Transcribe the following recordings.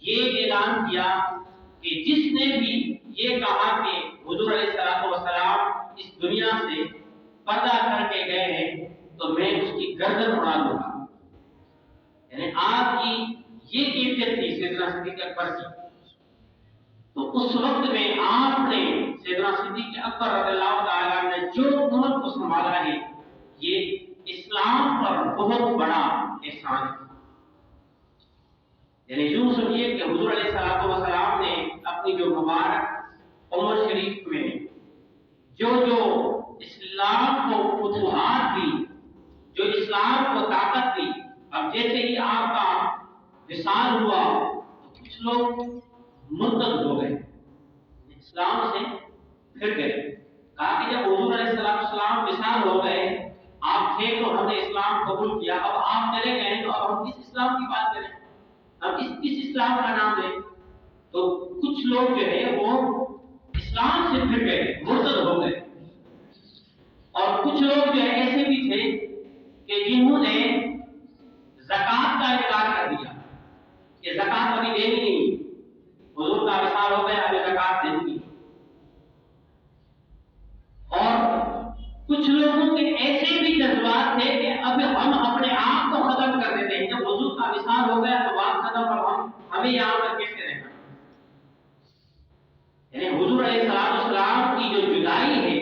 یہ اعلان کیا کہ جس نے بھی یہ کہا کہ حضور علیہ الصلوۃ والسلام اس دنیا سے پردہ کر کے گئے ہیں تو میں اس کی گردن اڑا دوں گا. یعنی آپ کی یہ کیفیت تھی سیدنا صدیق اکبر کی. تو اس وقت میں آپ نے سیدنا صدیق اکبر رضی اللہ تعالیٰ عنہ نے جو امت کو سنبھالا ہے یہ اسلام پر بہت بڑا احسان ہے. یعنی یوں سمجھیے کہ حضور علیہ الصلوۃ والسلام نے اپنی جو مبارک عمر شریف میں جو اسلام کو فتوحات دی، جو اسلام کو طاقت دی، اب جیسے ہی آپ کا وصال ہوا تو کچھ لوگ مرتد ہو گئے، اسلام سے پھر گئے. کہا کہ جب حضور علیہ السلام وصال ہو گئے، آپ تھے تو ہم نے اسلام قبول کیا، اب آپ چلے گئے تو اب ہم کس اسلام کی بات کریں، اب کس اسلام کا نام لیں. تو کچھ لوگ جو ہے وہ اسلام سے پھر گئے، مرتد ہو گئے. اور کچھ لوگ جو ہے ایسے بھی تھے کہ جنہوں نے زکوٰۃ کا انکار کر دیا کہ زکوٰۃ ابھی دینی نہیں، حضور کا وصال ہو گیا، ابھی زکوٰۃ دینی. اور کچھ لوگوں کے ایسے بھی جذبات تھے کہ اب ہم اپنے آپ کو ختم کر دیتے ہیں، جب حضور کا وصال ہو گیا تو بات ختم، اب ہمیں یہاں پر کیسے رہنا. یعنی حضور علیہ السلام کی جو جدائی ہے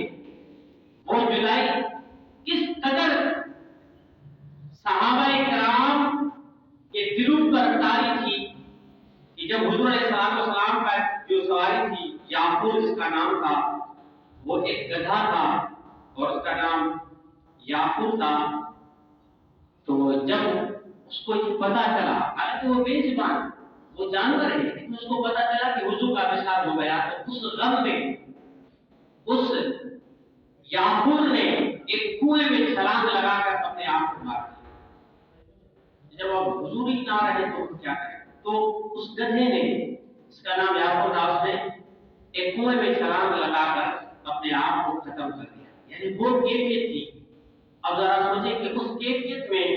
وہ جدائی کس قدر صحابہ کرام کے دلوں پر اتاری تھی کہ جب حضور علیہ السلام کا جو سواری تھی یاقوت اس کا نام تھا، وہ ایک گدھا تھا اور اس کا نام یاقوت تھا. تو جب اس کو یہ پتا چلا، حالانکہ وہ بے زبان، وہ جانور ہے، لیکن اس کو پتا چلا کہ حضور کا وصال ہو گیا تو اس غم میں اس یاقوت نے ایک کنویں میں چھلانگ لگا کر اپنے آپ کو مار دیا. جب اب حضور ہی نہ رہے تو کیا کریں، تو اس گدھے نے، اس کا نام یاقوت تھا، اس نے ایک کنویں میں چھلانگ لگا کر اپنے آپ کو ختم کر دیا. یعنی وہ کیفیت تھی. اب ذرا سمجھیں کہ اس کیفیت میں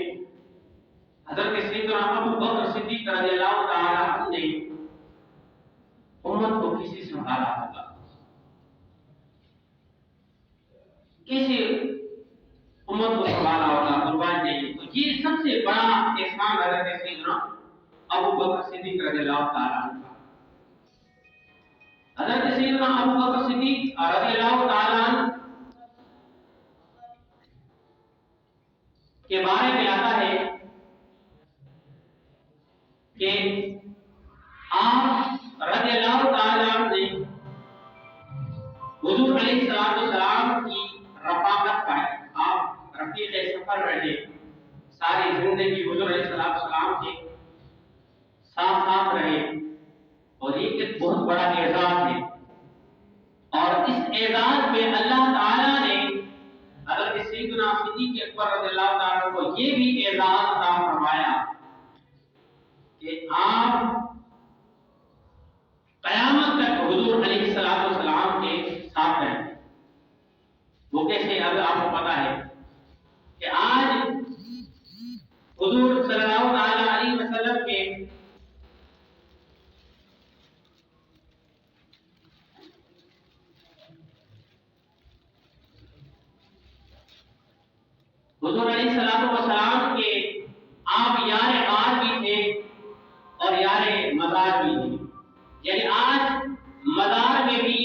حضرت سیدنا ابو بکر صدیق رضی اللہ تعالیٰ عنہ نے امت کو کسی سنبھالا ہوگا، کسی امت کو سنبھالا ہوگا، قربان جائیے. تو یہ سب سے بڑا احسان حضرت سیدنا ابو بکر صدیق رضی اللہ تعالیٰ عنہ. حضرت سیدنا ابو بکر صدیق رضی اللہ تعالیٰ عنہ کے بارے میں آتا ہے کہ آپ رضی اللہ تعالیٰ عنہ نے حضور علیہ السلام کی رفاقت پائی. آپ رفیق سفر رہے، ساری زندگی حضور علیہ السلام کے ساتھ ساتھ رہے، اور یہ ایک بہت بڑا اعزاز ہے. اور اس اعزاز میں اللہ تعالیٰ نے حضرت سیدنا صدیق اکبر رضی اللہ تعالیٰ کو یہ بھی اعزاز عطا فرمایا کہ آپ قیامت تک حضور علیہ السلام کے ساتھ رہیں. وہ کیسے؟ اب آپ کو پتا ہے کہ آج حضور صلی اللہ علیہ وسلم کے حضور علیہ السلام کے آپ یار غار بھی تھے اور یار مزار بھی تھے. یعنی آج مزار میں بھی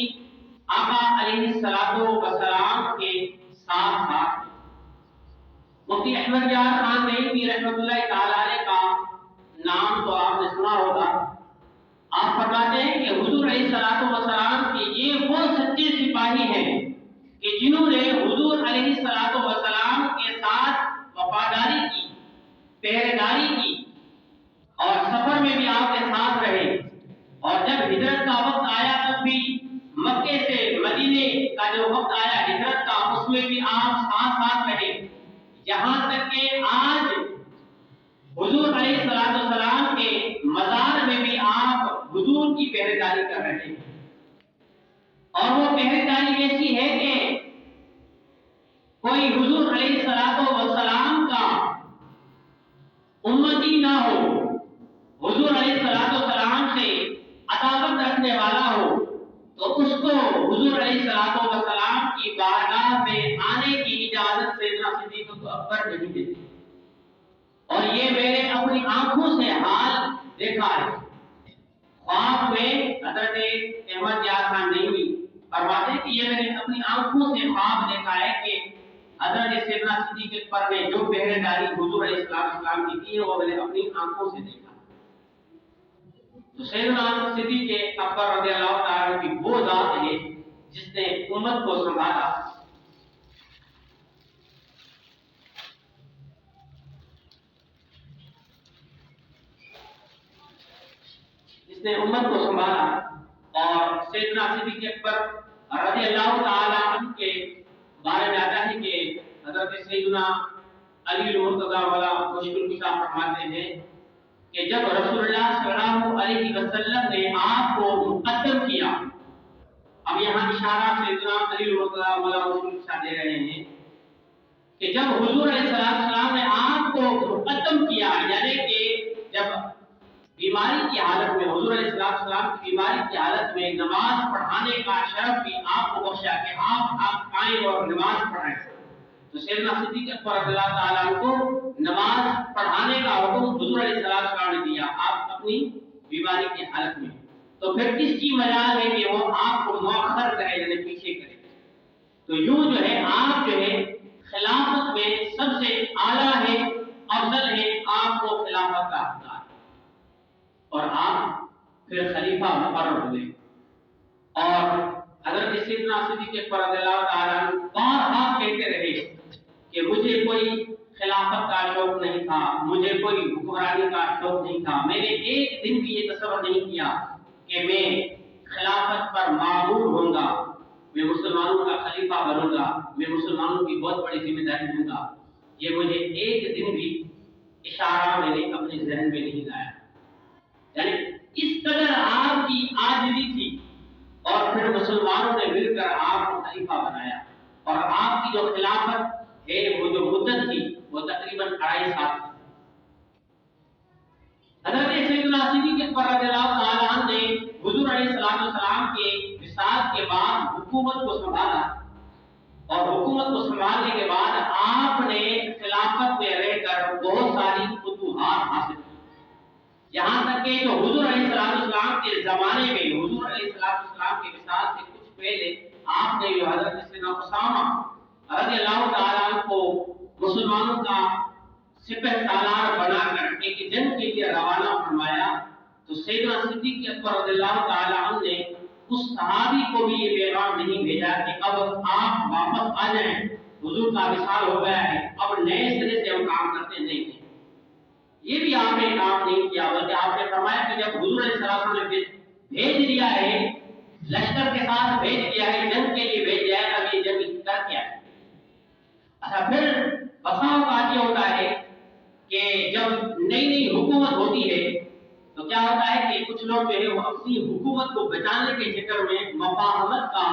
آقا علیہ السلام کے ساتھ ساتھ. مفتی احمد یار خان نعیمی رحمۃ اللہ تعالی علیہ کا نام تو آپ نے سنا ہوگا. آپ فرماتے ہیں کہ حضور علیہ السلام کے یہ وہ سچے سپاہی ہیں کہ جنہوں نے حضور علیہ السلام کے ساتھ وفاداری کی، پہرےداری کی، اور سفر میں بھی آپ کے ساتھ رہے. اور جب ہجرت کا وقت آیا تب بھی مکے سے مدینے کا جو وقت آیا ہجرت کا، اس میں بھی آپ ساتھ ساتھ رہے. یہاں تک کہ آج حضور علیہ السلام کے مزار میں بھی آپ حضور کی پہرےداری کر رہے ہیں. اور وہ پہرےداری ایسی ہے کہ کوئی حضور علیہ السلام کا امتی نہ ہو، حضور علیہ السلام یہ میں نے اپنی آنکھوں سے حال دیکھا ہے۔ خواب میں حضرت احمد یار خان نعیمی فرماتے ہیں کہ یہ میں نے اپنی آنکھوں سے خواب دیکھا ہے کہ حضرت سیدنا صدیق اکبر نے جو پہرے داری حضور علیہ السلام کی کی ہے وہ میں نے اپنی آنکھوں سے دیکھا۔ تو سیدنا صدیق اکبر رضی اللہ تعالیٰ کی وہ ذات ہے جس نے امت کو سنبھالا، جس نے امت کو سنبھالا۔ اور سیدنا صدیق اکبر رضی اللہ تعالیٰ عنہ کے بارے میں آتا ہے کہ حضرت سیدنا علی المرتضیٰ والا مشکل کشا فرماتے ہیں کہ جب رسول اللہ صلی اللہ علیہ وسلم نے آپ کو مقدم کیا، اب یہاں اشارہ سیدنا علی المرتضیٰ والا مشکل کشا دے رہے ہیں کہ جب حضور علیہ السلام نے آپ کو مقدم کیا، یعنی کہ جب بیماری کی حالت میں حضور علیہ السلام کی بیماری کی حالت میں نماز پڑھانے کا شرف بھی آپ کو بخشا کہ آپ قائم اور نماز پڑھائیں، تو سیدنا صدیق اکبر رضی اللہ تعالیٰ عنہ کو نماز پڑھانے کا حکم حضور علیہ السلام نے دیا آپ اپنی بیماری کی حالت میں۔ تو پھر کس کی مجال ہے کہ وہ آپ کو مؤخر کرے، یعنی پیچھے کرے؟ تو یوں جو ہے آپ جو ہے خلافت میں سب سے اعلیٰ ہے، افضل ہے، آپ کو خلافت کا حقدار، اور آپ پھر خلیفہ مقرر ہوئے۔ اور حضرت سیدنا صدیق اکبر رضی اللہ تعالیٰ عنہ بارہا کہتے رہے کہ مجھے کوئی خلافت کا شوق نہیں تھا، مجھے کوئی حکمرانی کا شوق نہیں تھا، میں نے ایک دن بھی یہ تصور نہیں کیا کہ میں خلافت پر مامور ہوں گا، میں مسلمانوں کا خلیفہ بنوں گا، میں مسلمانوں کی بہت بڑی ذمہ داری لوں گا، یہ مجھے ایک دن بھی اشارہ میں نے اپنے ذہن میں نہیں لایا۔ یعنی اس قدر آپ کی عاجزی تھی، اور پھر مسلمانوں نے مل کر آپ کو خلیفہ بنایا، اور آپ کی جو خلافت ہے وہ جو مدت تھی وہ تقریباً 2.5 سال تھی۔ حضرت سیدنا صدیق اکبر رضی اللہ تعالیٰ عنہ نے حضور علیہ السلام کے وصال کے بعد حکومت کو سنبھالا، اور حکومت کو سنبھالنے کے بعد آپ نے خلافت میں رہ کر بہت ساری فتوحات حاصل کی، یہاں تک کہ جو حضور علیہ السلام کے زمانے میں، حضور علیہ السلام کے وصال سے کچھ پہلے آپ نے جو حضرت سیدنا اسامہ رضی اللہ تعالیٰ عنہ کو مسلمانوں کا سپہ سالار بنا کر ایک جنگ کے لیے روانہ فرمایا، تو سیدنا صدیق اکبر رضی اللہ تعالیٰ عنہ نے اس صحابی کو بھی یہ پیغام نہیں بھیجا کہ اب آپ واپس آ جائیں، حضور کا وصال ہو گیا ہے، اب نئے سرے سے ہم کام کرتے نہیں ہیں۔ یہ بھی آپ نے کام نہیں کیا، بلکہ آپ نے فرمایا کہ جب حضور علیہ السلام نے بھیج دیا ہے، لشکر کے ساتھ بھیج دیا ہے، جنگ کے لیے بھیج دیا ہے، اب یہ جنگ کر کیا ہے؟ اچھا، پھر بسا اوقات یہ ہوتا ہے کہ جب نئی حکومت ہوتی ہے تو کیا ہوتا ہے کہ کچھ لوگ جو ہے وہ اپنی حکومت کو بچانے کے چکر میں مفاہمت کا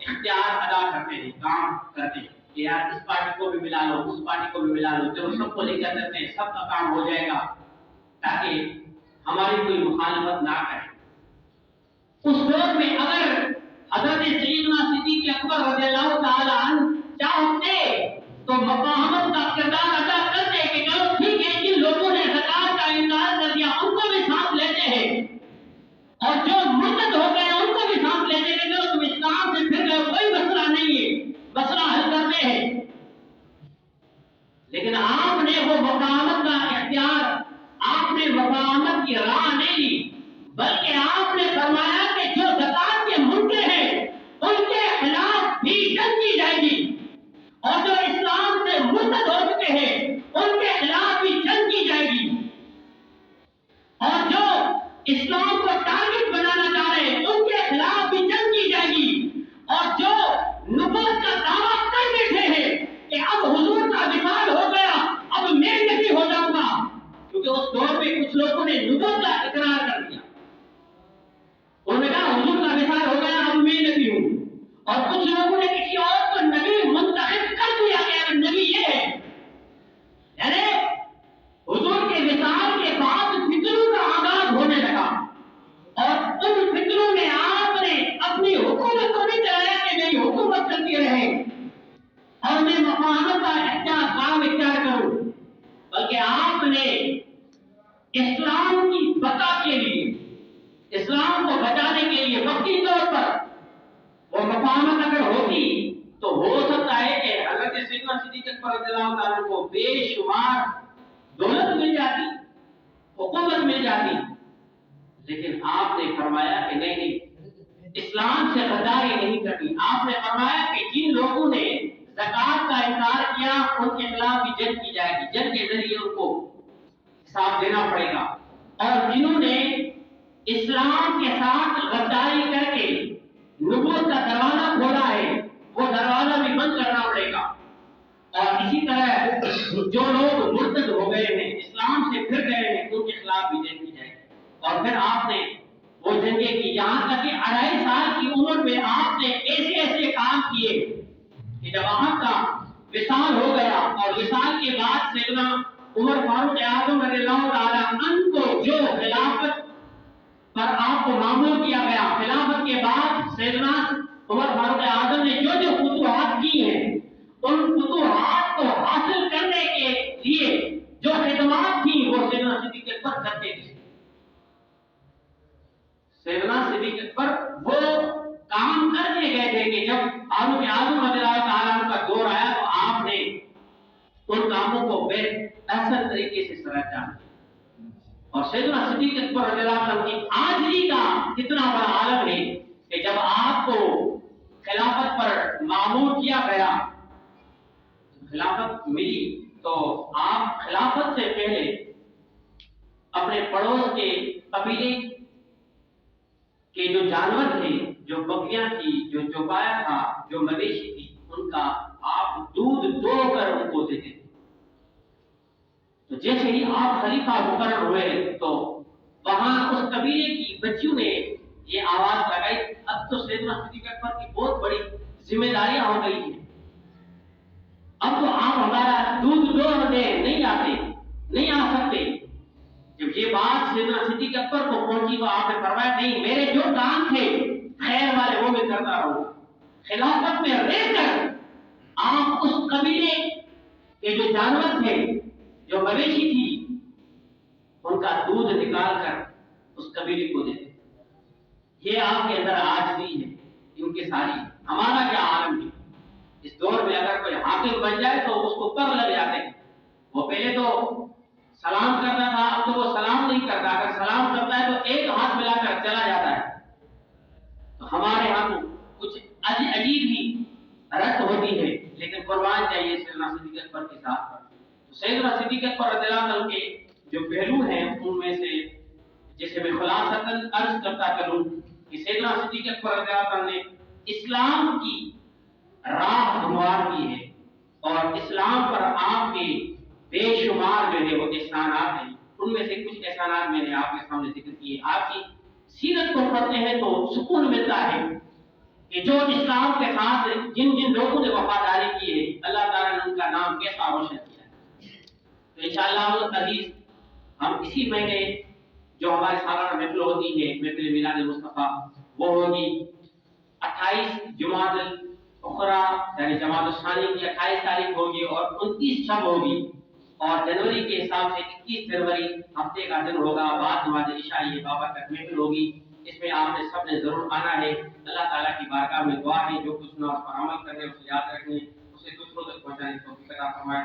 اختیار ادا کرتے ہیں، کام کرتے ہیں کہ یار اس پارٹی کو بھی ملا لو، اس پارٹی کو بھی ملا لو، جب سب کو لے کر کرتے ہیں سب کا کام ہو جائے گا تاکہ ہماری کوئی مخالفت نہ کرے۔ اس دور میں اگر حضرت سیدنا صدیق اکبر رضی اللہ تعالی عنہ چاہتے تو مفاہمت کا کردار ادا کرتے کہ چلو ٹھیک ہے، جن لوگوں نے زکات کا انکار کر دیا ان کو بھی ساتھ لیتے ہیں، اور جو مرتد ہو گئے ان کو بھی ساتھ لیتے ہیں، چلو تم اسلام سے پھر گئے، کوئی مسئلہ نہیں ہے، مسئلہ حل کرتے ہیں۔ لیکن آپ نے وہ مفاہمت کا اختیار، آپ نے مفاہمت کی راہ نہیں لی، بلکہ آپ نے فرمایا کہ جو زکات کے منکر ہیں ان کے خلاف بھی جنگ کی جائے گی، اور جو اسلام سے مرتد ہو چکے ہیں ان کے خلاف بھی جنگ کی جائے گی، اور جو اسلام کو ٹارگٹ بنانا چاہ رہے ہیں ان کے خلاف بھی جنگ کی جائے گی، اور جو نبوت کا دعویٰ کر بیٹھے ہیں کہ اب حضور کا وصال ہو گیا، اب میں نبی ہو جاؤں گا، کیونکہ اس دور میں کچھ لوگوں نے نبوت کا اقرار کر دیا، انہوں نے کہا حضور کا وصال ہو گیا، اب میں نبی ہوں، اور کچھ لوگوں نے کسی اور کو نبی منتخب کر دیا کہ نبی یہ ہے، یعنی حضور کے وصال کے بعد فتنوں کا آغاز ہونے لگا، اور اللہ تعالیٰ کو بے شمار دولت مل جاتی، حکومت مل جاتی، لیکن آپ نے فرمایا کہ نہیں، اسلام سے غداری نہیں کرنی۔ آپ نے فرمایا کہ جن لوگوں نے زکوٰۃ کا انکار کیا ان کے خلاف بھی جنگ کی جائے گی، جنگ کے ذریعے ان کو حساب دینا پڑے گا، اور جنہوں نے اسلام کے ساتھ غداری کر کے نبوت کا دروازہ کھولا ہے وہ دروازہ بھی بند کرنا پڑے گا، اور اسی طرح جو لوگ مرتد ہو گئے ہیں، اسلام سے پھر گئے ہیں، ان کے خلاف بھی جنگ کی جائے گی۔ اور پھر آپ نے وہ جنگیں کی، یہاں تک کہ 2.5 سال کی عمر میں آپ نے ایسے کام کیے کہ جب آپ کا وصال ہو گیا اور وصال کے بعد سیدنا عمر فاروق اعظم رضی اللہ تعالیٰ عنہ کو جو خلافت پر آپ کو معمور کیا گیا، خلافت کے بعد سیدنا عمر فاروق اعظم نے جو فتوحات کی ہیں، ان فتوحات کو حاصل کرنے کے لیے جو خدمات تھیں وہ سیدنا صدیق اکبر کرتے تھے۔ سیدنا صدیق اکبر وہ کام کرنے گئے تھے کہ جب فاروق اعظم رضی اللہ تعالیٰ عنہ کا دور آیا تو آپ نے ان کاموں کو بے احسن طریقے سے سرانجام دیا۔ اور سیدنا صدیق اکبر رضی اللہ عنہ کی حاضری کا کتنا بڑا عالم ہے کہ جب آپ کو خلافت پر معمور کیا گیا، خلافت ملی، تو آپ خلافت سے پہلے اپنے پڑوس کے قبیلے کے جو جانور تھے، جو بکریاں تھی، جو چوپایا تھا، جو مویشی تھی، ان کا آپ دودھ دو کر ان کو دیتے تھے۔ تو جیسے ہی آپ خلیفہ مقرر ہوئے تو وہاں اس قبیلے کی بچیوں نے یہ آواز لگائی، اب تو سیدنا صدیق اکبر کی بہت بڑی ذمہ داریاں ہو گئی ہیں، اب تو آپ ہمارا دودھ دو نہیں آتے، نہیں آ سکتے۔ جب یہ بات سیدنا صدیق اکبر کو پہنچی تو آپ نے فرمایا نہیں، میرے جو کام تھے خیر والے وہ میں کرتا رہوں گا۔ خلافت میں رہ کر آپ اس قبیلے کے جو جانور تھے، جو مویشی تھی، ان کا دودھ نکال کر اس قبیلے کو دیتے۔ یہ آپ کے اندر عاجزی ہے ان کے ساری۔ ہمارا کیا عالم ہے اس دور میں، اگر کوئی حاکم بن جائے تو اس کو پر لگ جاتے ہیں۔ وہ پہلے تو سلام کرتا تھا، اب تو وہ سلام نہیں کرتا، اگر سلام کرتا ہے تو ایک ہاتھ ملا کر چلا جاتا ہے۔ تو ہمارے ہاں کچھ عجیب ہی رت ہوتی ہے، لیکن قربان چاہیے سیدنا صدیق اکبر کے ساتھ۔ تو سیدنا صدیق اکبر رضی اللہ عنہ کے جو پہلو ہیں ان میں سے جیسے میں خلاصتاً عرض کرتا چلوں کہ سیدنا صدیق اکبر رضی اللہ عنہ نے اسلام کی راہ ہموار کی ہے، اور اسلام پر آپ کے بے شمار جو ہے وہ احسانات ہیں۔ ان میں سے کچھ احسانات میں نے آپ کے سامنے ذکر کیے۔ آپ کی سیرت کو پڑھتے ہیں تو سکون ملتا ہے کہ جو اسلام کے ساتھ جن جن لوگوں نے وفاداری کی ہے، اللہ تعالیٰ نے ان کا نام کیسا روشن کیا ہے۔ تو انشاءاللہ عزیز ہم اسی مہینے جو ہماری سالانہ محفل ہوتی ہے، محفل میلاد مصطفیٰ، وہ ہوگی 28 جمادی الاخری یعنی جمادی الثانی کی 28 تاریخ ہوگی اور 29 شب ہوگی، اور جنوری کے حساب سے 21 فروری ہفتے کا دن ہوگا، بعد نماز عشاء یہ بابا تک محفل ہوگی۔ اس میں آپ نے سب نے ضرور آنا ہے۔ اللہ تعالیٰ کی بارگاہ میں دعا ہے جو کچھ نہ اس پر عمل کرنے، اسے یاد رکھنے، اسے دوسروں تک پہنچانے کی توفیق عطا فرمائے۔